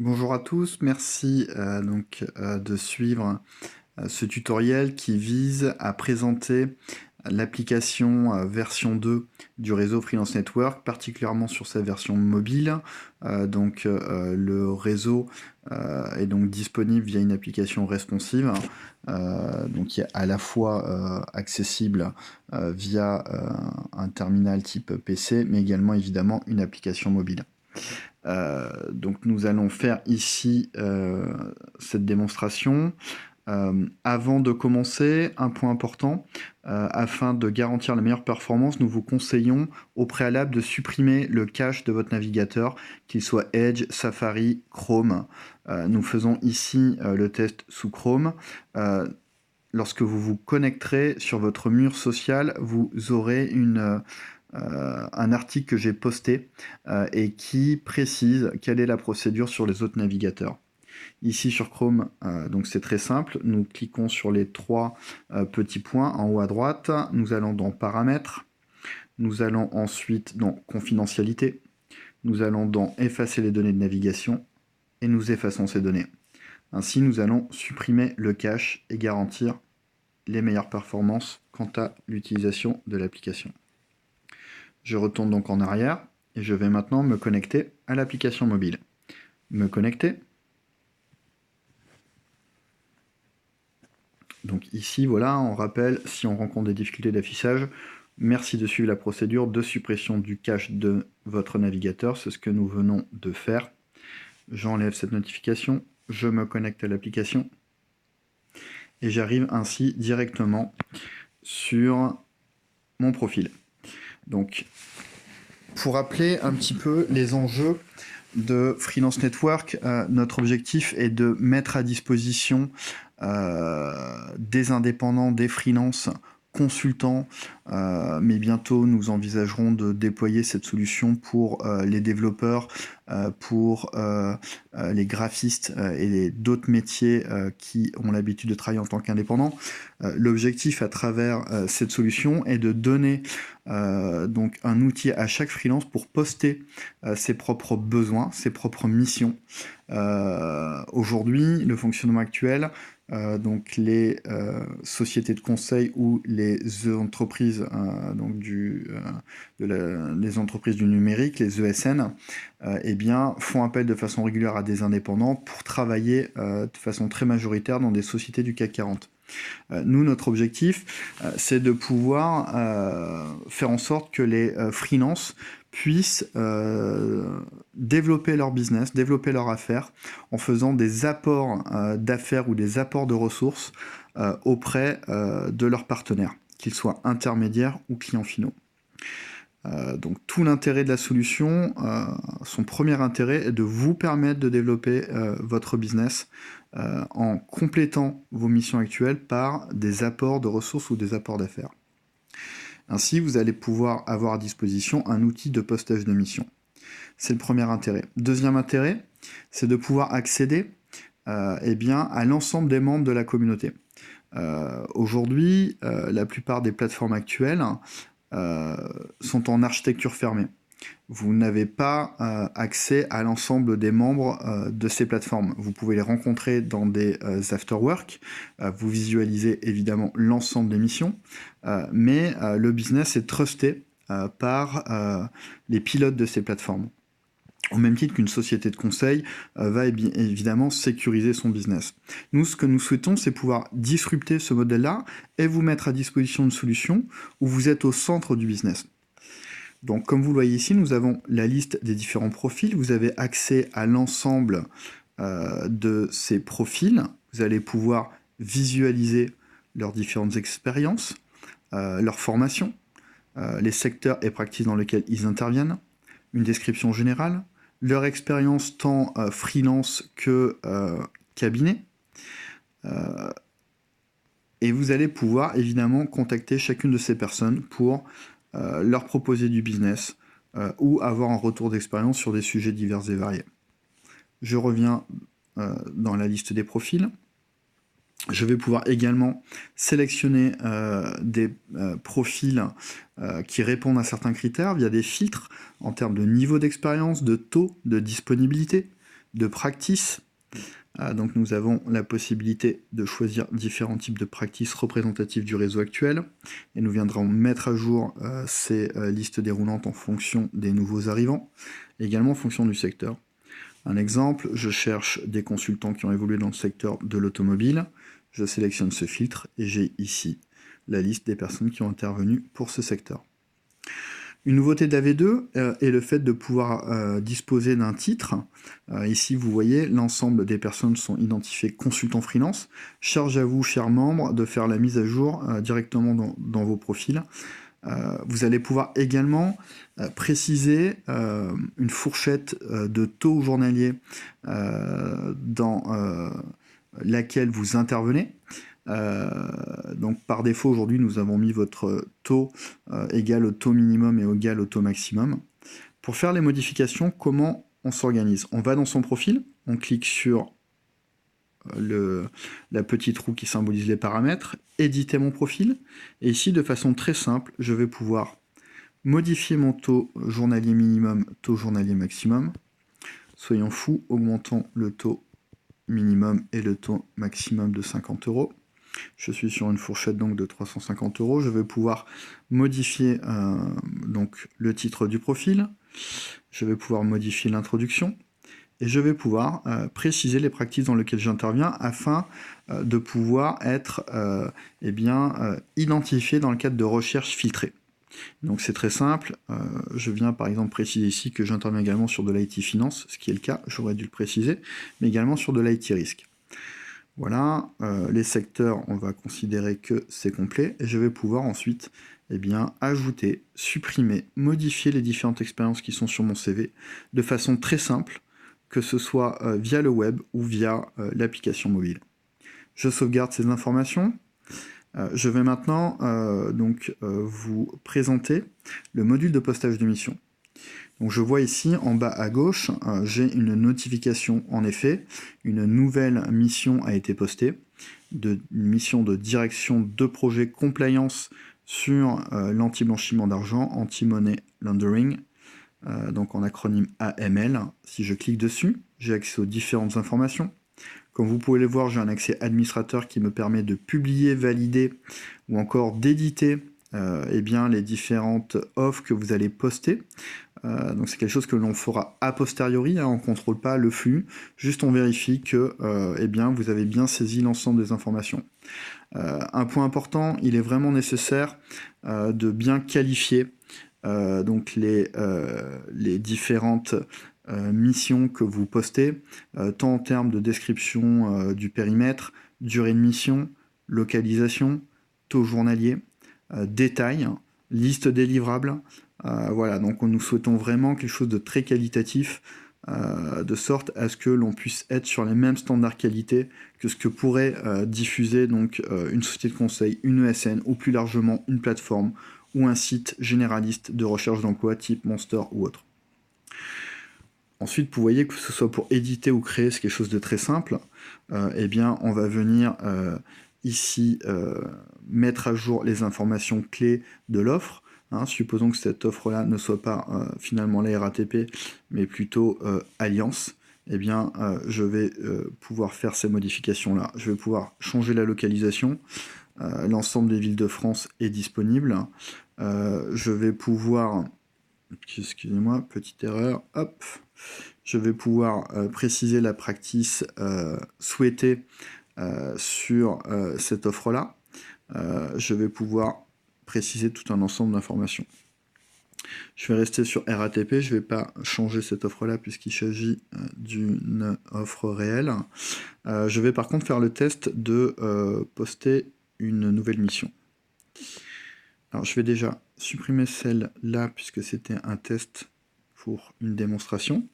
Bonjour à tous, merci de suivre ce tutoriel qui vise à présenter l'application version 2 du réseau Freelance Network, particulièrement sur sa version mobile. Le réseau est donc disponible via une application responsive, qui est à la fois accessible via un terminal type PC, mais également évidemment une application mobile. Donc nous allons faire ici cette démonstration. Avant de commencer, un point important, afin de garantir la meilleure performance, nous vous conseillons au préalable de supprimer le cache de votre navigateur, qu'il soit Edge, Safari, Chrome. Nous faisons ici le test sous Chrome. Lorsque vous vous connecterez sur votre mur social, vous aurez un article que j'ai posté et qui précise quelle est la procédure sur les autres navigateurs. Ici sur Chrome, donc c'est très simple, nous cliquons sur les trois petits points en haut à droite, nous allons dans Paramètres, nous allons ensuite dans Confidentialité, nous allons dans Effacer les données de navigation et nous effaçons ces données. Ainsi, nous allons supprimer le cache et garantir les meilleures performances quant à l'utilisation de l'application. Je retourne donc en arrière et je vais maintenant me connecter à l'application mobile. Me connecter. Donc ici, voilà, on rappelle, si on rencontre des difficultés d'affichage, merci de suivre la procédure de suppression du cache de votre navigateur. C'est ce que nous venons de faire. J'enlève cette notification, je me connecte à l'application et j'arrive ainsi directement sur mon profil. Donc, pour rappeler un petit peu les enjeux de Freelance Network, notre objectif est de mettre à disposition des indépendants, des freelances, consultants, mais bientôt nous envisagerons de déployer cette solution pour les développeurs, pour les graphistes et d'autres métiers qui ont l'habitude de travailler en tant qu'indépendants. L'objectif à travers cette solution est de donner donc un outil à chaque freelance pour poster ses propres besoins, ses propres missions. Aujourd'hui, le fonctionnement actuel, donc les sociétés de conseil ou les entreprises les entreprises du numérique, les ESN, eh bien, font appel de façon régulière à des indépendants pour travailler de façon très majoritaire dans des sociétés du CAC 40. Nous, notre objectif, c'est de pouvoir faire en sorte que les freelances puissent développer leur business, développer leur affaire, en faisant des apports d'affaires ou des apports de ressources auprès de leurs partenaires, qu'ils soient intermédiaires ou clients finaux. Donc tout l'intérêt de la solution, son premier intérêt est de vous permettre de développer votre business en complétant vos missions actuelles par des apports de ressources ou des apports d'affaires. Ainsi, vous allez pouvoir avoir à disposition un outil de postage de mission. C'est le premier intérêt. Deuxième intérêt, c'est de pouvoir accéder à l'ensemble des membres de la communauté. Aujourd'hui, la plupart des plateformes actuelles sont en architecture fermée. Vous n'avez pas accès à l'ensemble des membres de ces plateformes. Vous pouvez les rencontrer dans des afterwork. Vous visualisez évidemment l'ensemble des missions, mais le business est trusté par les pilotes de ces plateformes. Au même titre qu'une société de conseil va évidemment sécuriser son business. Nous, ce que nous souhaitons, c'est pouvoir disrupter ce modèle-là et vous mettre à disposition une solution où vous êtes au centre du business. Donc, comme vous le voyez ici, nous avons la liste des différents profils. Vous avez accès à l'ensemble de ces profils. Vous allez pouvoir visualiser leurs différentes expériences, leurs formations, les secteurs et pratiques dans lesquels ils interviennent, une description générale, leur expérience tant freelance que cabinet. Et vous allez pouvoir évidemment contacter chacune de ces personnes pour leur proposer du business ou avoir un retour d'expérience sur des sujets divers et variés. Je reviens dans la liste des profils. Je vais pouvoir également sélectionner des profils qui répondent à certains critères via des filtres en termes de niveau d'expérience, de taux, de disponibilité. de practice. Donc nous avons la possibilité de choisir différents types de practices représentatives du réseau actuel, et nous viendrons mettre à jour ces listes déroulantes en fonction des nouveaux arrivants, et également en fonction du secteur. Un exemple, je cherche des consultants qui ont évolué dans le secteur de l'automobile, je sélectionne ce filtre et j'ai ici la liste des personnes qui ont intervenu pour ce secteur. Une nouveauté d'AV2 est le fait de pouvoir disposer d'un titre. Ici, vous voyez, l'ensemble des personnes sont identifiées consultants freelance. Charge à vous, chers membres, de faire la mise à jour directement dans vos profils. Vous allez pouvoir également préciser une fourchette de taux journaliers dans laquelle vous intervenez. Donc par défaut aujourd'hui nous avons mis votre taux égal au taux minimum et égal au taux maximum. Pour faire les modifications, comment on s'organise? On va dans son profil, on clique sur la petite roue qui symbolise les paramètres, éditer mon profil, et ici de façon très simple je vais pouvoir modifier mon taux journalier minimum, taux journalier maximum. Soyons fous, augmentons le taux minimum et le taux maximum de 50 €. Je suis sur une fourchette donc de 350 €. Je vais pouvoir modifier donc le titre du profil. Je vais pouvoir modifier l'introduction. Et je vais pouvoir préciser les pratiques dans lesquelles j'interviens afin de pouvoir être identifié dans le cadre de recherche filtrée. Donc c'est très simple. Je viens par exemple préciser ici que j'interviens également sur de l'IT finance, ce qui est le cas, j'aurais dû le préciser, mais également sur de l'IT risque. Voilà, les secteurs, on va considérer que c'est complet, et je vais pouvoir ensuite ajouter, supprimer, modifier les différentes expériences qui sont sur mon CV de façon très simple, que ce soit via le web ou via l'application mobile. Je sauvegarde ces informations. Je vais maintenant vous présenter le module de postage de mission. Donc je vois ici en bas à gauche, j'ai une notification en effet, une nouvelle mission a été postée, une mission de direction de projet compliance sur l'anti-blanchiment d'argent, anti-money laundering, donc en acronyme AML. Si je clique dessus, j'ai accès aux différentes informations. Comme vous pouvez le voir, j'ai un accès administrateur qui me permet de publier, valider ou encore d'éditer les différentes offres que vous allez poster. Donc c'est quelque chose que l'on fera a posteriori, on ne contrôle pas le flux, juste on vérifie que vous avez bien saisi l'ensemble des informations. Un point important, il est vraiment nécessaire de bien qualifier donc les différentes missions que vous postez, tant en termes de description du périmètre, durée de mission, localisation, taux journalier, détail, liste délivrable. Voilà, donc nous souhaitons vraiment quelque chose de très qualitatif, de sorte à ce que l'on puisse être sur les mêmes standards qualité que ce que pourrait diffuser donc une société de conseil, une ESN ou plus largement une plateforme ou un site généraliste de recherche d'emploi type Monster ou autre. Ensuite, vous voyez que ce soit pour éditer ou créer, c'est quelque chose de très simple. On va venir ici mettre à jour les informations clés de l'offre. Supposons que cette offre-là ne soit pas finalement la RATP, mais plutôt Alliance. Je vais pouvoir faire ces modifications-là. Je vais pouvoir changer la localisation. L'ensemble des villes de France est disponible. Je vais pouvoir... Excusez-moi, petite erreur. Hop. Je vais pouvoir préciser la practice souhaitée sur cette offre-là. Je vais pouvoir préciser tout un ensemble d'informations. Je vais rester sur RATP, je ne vais pas changer cette offre-là puisqu'il s'agit d'une offre réelle. Je vais par contre faire le test de poster une nouvelle mission. Alors je vais déjà supprimer celle-là puisque c'était un test pour une démonstration.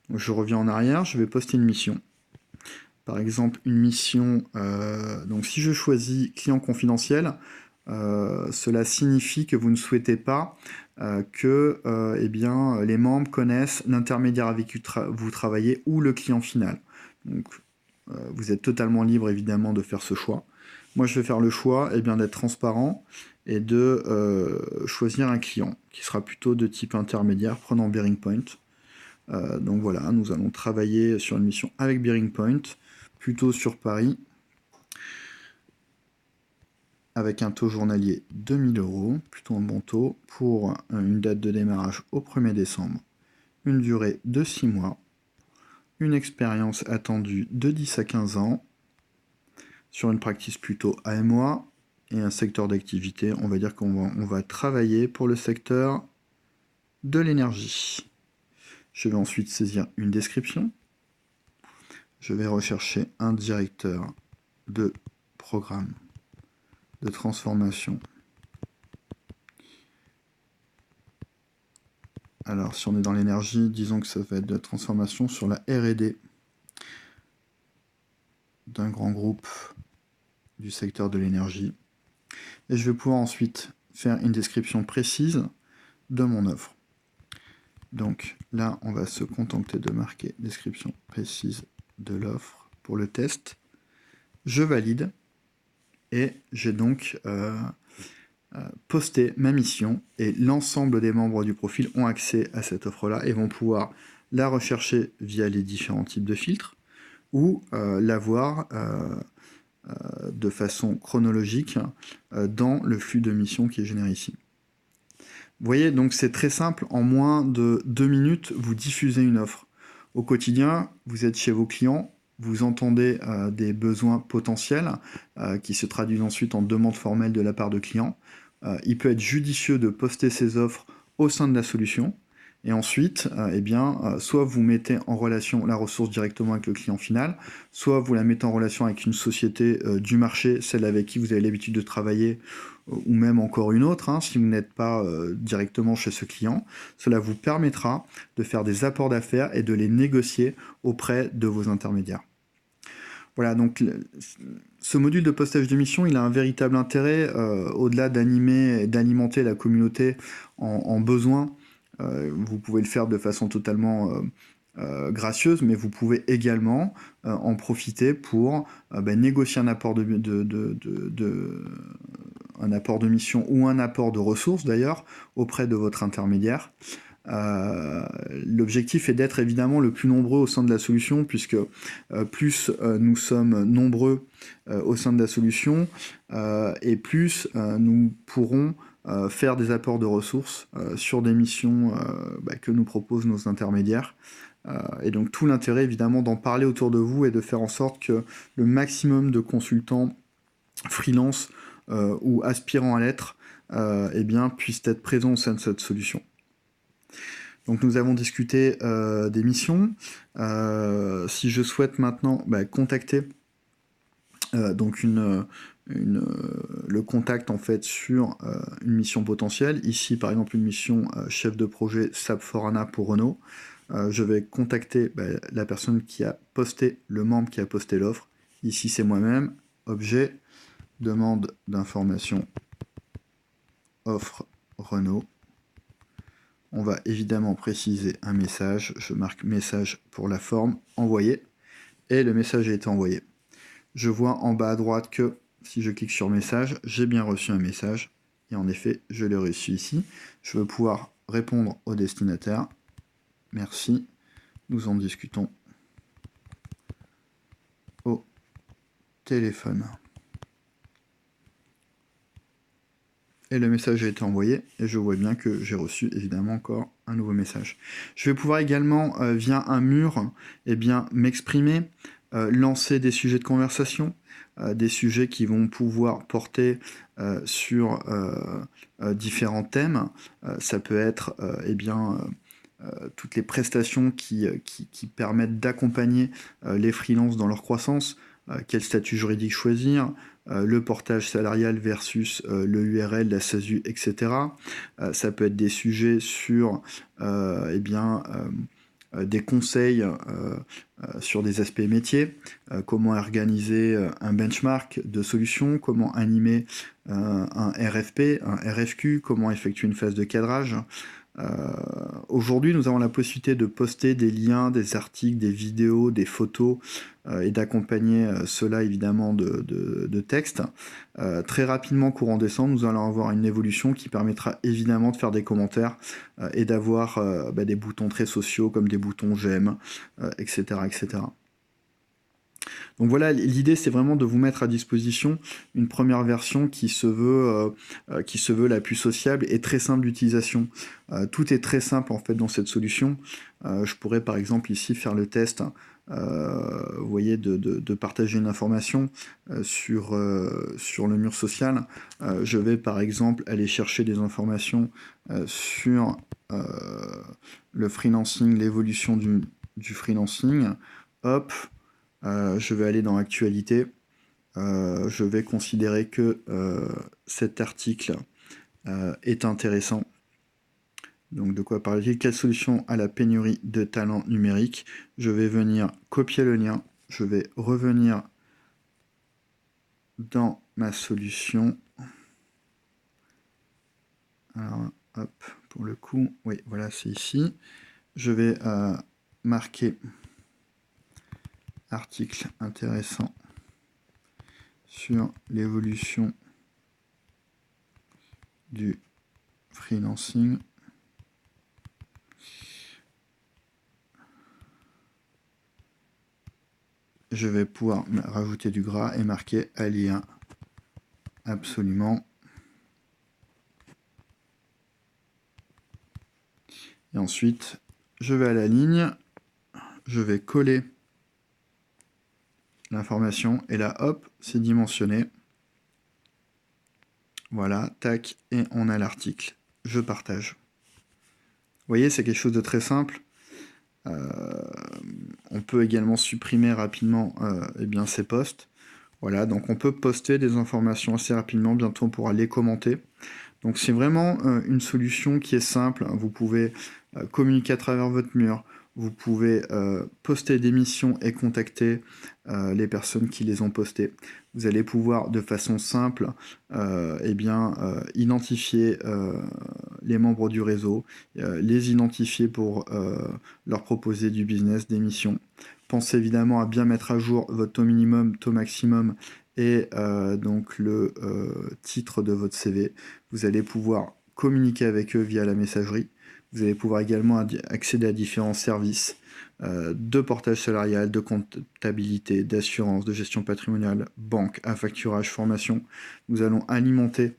Donc, je reviens en arrière, je vais poster une mission. Par exemple, une mission, donc si je choisis client confidentiel, cela signifie que vous ne souhaitez pas que les membres connaissent l'intermédiaire avec qui vous travaillez ou le client final. Donc, vous êtes totalement libre évidemment de faire ce choix. Moi, je vais faire le choix d'être transparent et de choisir un client qui sera plutôt de type intermédiaire, prenant Bearing Point. Donc voilà, nous allons travailler sur une mission avec Bearing Point, plutôt sur Paris, avec un taux journalier de 1000 €, plutôt un bon taux, pour une date de démarrage au 1er décembre, une durée de 6 mois, une expérience attendue de 10 à 15 ans, sur une practice plutôt AMOA, et un secteur d'activité, on va dire qu'on va travailler pour le secteur de l'énergie. Je vais ensuite saisir une description. Je vais rechercher un directeur de programme de transformation. Alors, si on est dans l'énergie, disons que ça va être de la transformation sur la R&D d'un grand groupe du secteur de l'énergie. Et je vais pouvoir ensuite faire une description précise de mon œuvre. Donc là, on va se contenter de marquer description précise de l'offre pour le test. Je valide et j'ai donc posté ma mission et l'ensemble des membres du profil ont accès à cette offre-là et vont pouvoir la rechercher via les différents types de filtres ou la voir de façon chronologique dans le flux de mission qui est généré ici. Vous voyez, donc c'est très simple, en moins de 2 minutes, vous diffusez une offre. Au quotidien, vous êtes chez vos clients, vous entendez des besoins potentiels qui se traduisent ensuite en demande formelle de la part de clients. Il peut être judicieux de poster ces offres au sein de la solution. Et ensuite, soit vous mettez en relation la ressource directement avec le client final, soit vous la mettez en relation avec une société du marché, celle avec qui vous avez l'habitude de travailler, ou même encore une autre, si vous n'êtes pas directement chez ce client. Cela vous permettra de faire des apports d'affaires et de les négocier auprès de vos intermédiaires. Voilà, donc ce module de postage de mission, il a un véritable intérêt, au-delà d'animer et d'alimenter la communauté en besoin. Vous pouvez le faire de façon totalement gracieuse, mais vous pouvez également en profiter pour négocier un apport un apport de mission ou un apport de ressources d'ailleurs auprès de votre intermédiaire. L'objectif est d'être évidemment le plus nombreux au sein de la solution, puisque plus nous sommes nombreux au sein de la solution, et plus nous pourrons faire des apports de ressources sur des missions que nous proposent nos intermédiaires. Et donc tout l'intérêt évidemment d'en parler autour de vous et de faire en sorte que le maximum de consultants freelance ou aspirants à l'être puissent être présents au sein de cette solution. Donc nous avons discuté des missions. Si je souhaite maintenant contacter le contact en fait sur une mission potentielle, ici par exemple une mission chef de projet SAP S/4HANA pour Renault, je vais contacter la personne qui a posté, le membre qui a posté l'offre. Ici c'est moi-même, objet, demande d'information, offre Renault. On va évidemment préciser un message, je marque message pour la forme, envoyé, et le message a été envoyé. Je vois en bas à droite que si je clique sur message, j'ai bien reçu un message, et en effet, je l'ai reçu ici. Je veux pouvoir répondre au destinataire. Merci, nous en discutons au téléphone. Et le message a été envoyé, et je vois bien que j'ai reçu évidemment encore un nouveau message. Je vais pouvoir également, via un mur, m'exprimer, lancer des sujets de conversation, des sujets qui vont pouvoir porter sur différents thèmes. Ça peut être toutes les prestations qui permettent d'accompagner les freelances dans leur croissance, quel statut juridique choisir, le portage salarial versus le URL, la SASU, etc. Ça peut être des sujets sur des conseils sur des aspects métiers, comment organiser un benchmark de solutions, comment animer un RFP, un RFQ, comment effectuer une phase de cadrage, Aujourd'hui, nous avons la possibilité de poster des liens, des articles, des vidéos, des photos et d'accompagner cela évidemment de texte. Très rapidement, courant décembre, nous allons avoir une évolution qui permettra évidemment de faire des commentaires et d'avoir des boutons très sociaux comme des boutons j'aime, etc., etc. Donc voilà, l'idée c'est vraiment de vous mettre à disposition une première version qui se veut la plus sociable et très simple d'utilisation. Tout est très simple en fait dans cette solution. Je pourrais par exemple ici faire le test, vous voyez, de partager une information sur le mur social. Je vais par exemple aller chercher des informations sur le freelancing, l'évolution du freelancing. Hop. Je vais aller dans l'actualité. Je vais considérer que cet article est intéressant. Donc de quoi parler-t-il? Quelle solution à la pénurie de talents numériques? Je vais venir copier le lien. Je vais revenir dans ma solution. Alors, hop, pour le coup, oui, voilà, c'est ici. Je vais marquer article intéressant sur l'évolution du freelancing. Je vais pouvoir rajouter du gras et marquer à lien absolument. Et ensuite, je vais à la ligne, je vais coller l'information et là, hop, c'est dimensionné. Voilà, tac, et on a l'article. Je partage. Vous voyez, c'est quelque chose de très simple. On peut également supprimer rapidement ces posts. Voilà, donc on peut poster des informations assez rapidement. Bientôt, on pourra les commenter. Donc c'est vraiment une solution qui est simple. Vous pouvez communiquer à travers votre mur. Vous pouvez poster des missions et contacter les personnes qui les ont postées. Vous allez pouvoir de façon simple identifier les membres du réseau, les identifier pour leur proposer du business, des missions. Pensez évidemment à bien mettre à jour votre taux minimum, taux maximum et donc le titre de votre CV. Vous allez pouvoir communiquer avec eux via la messagerie. Vous allez pouvoir également accéder à différents services de portage salarial, de comptabilité, d'assurance, de gestion patrimoniale, banque, affacturage, formation. Nous allons alimenter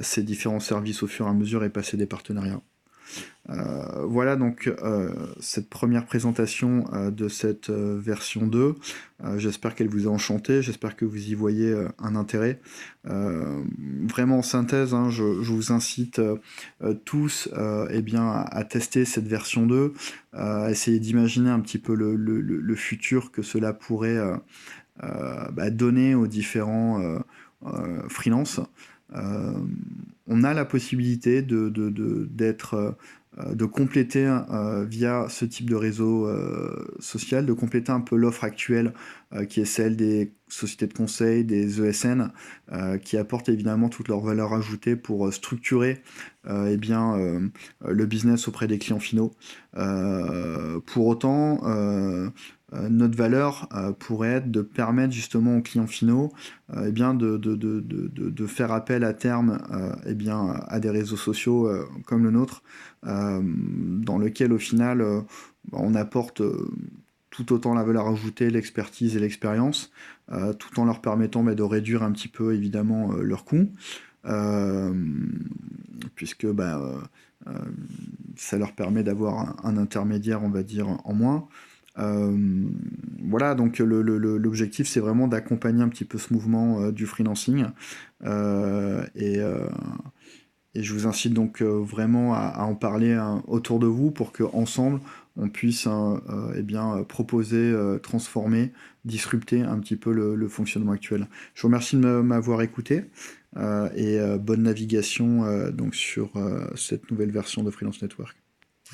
ces différents services au fur et à mesure et passer des partenariats. Voilà donc cette première présentation de cette version 2. J'espère qu'elle vous a enchanté, j'espère que vous y voyez un intérêt. Vraiment en synthèse, hein, je vous incite tous à tester cette version 2, à essayer d'imaginer un petit peu le futur que cela pourrait donner aux différents freelances. On a la possibilité de compléter via ce type de réseau social, de compléter un peu l'offre actuelle qui est celle des sociétés de conseil, des ESN, qui apportent évidemment toute leur valeur ajoutée pour structurer le business auprès des clients finaux. Pour autant, notre valeur pourrait être de permettre justement aux clients finaux de faire appel à terme à des réseaux sociaux comme le nôtre, dans lequel au final on apporte tout autant la valeur ajoutée, l'expertise et l'expérience, tout en leur permettant de réduire un petit peu évidemment leurs coûts, puisque ça leur permet d'avoir un intermédiaire, on va dire, en moins. Voilà, donc l'objectif c'est vraiment d'accompagner un petit peu ce mouvement du freelancing et je vous incite donc vraiment à en parler autour de vous pour qu'ensemble on puisse proposer, transformer, disrupter un petit peu le fonctionnement actuel. Je vous remercie de m'avoir écouté et bonne navigation donc sur cette nouvelle version de Freelance Network.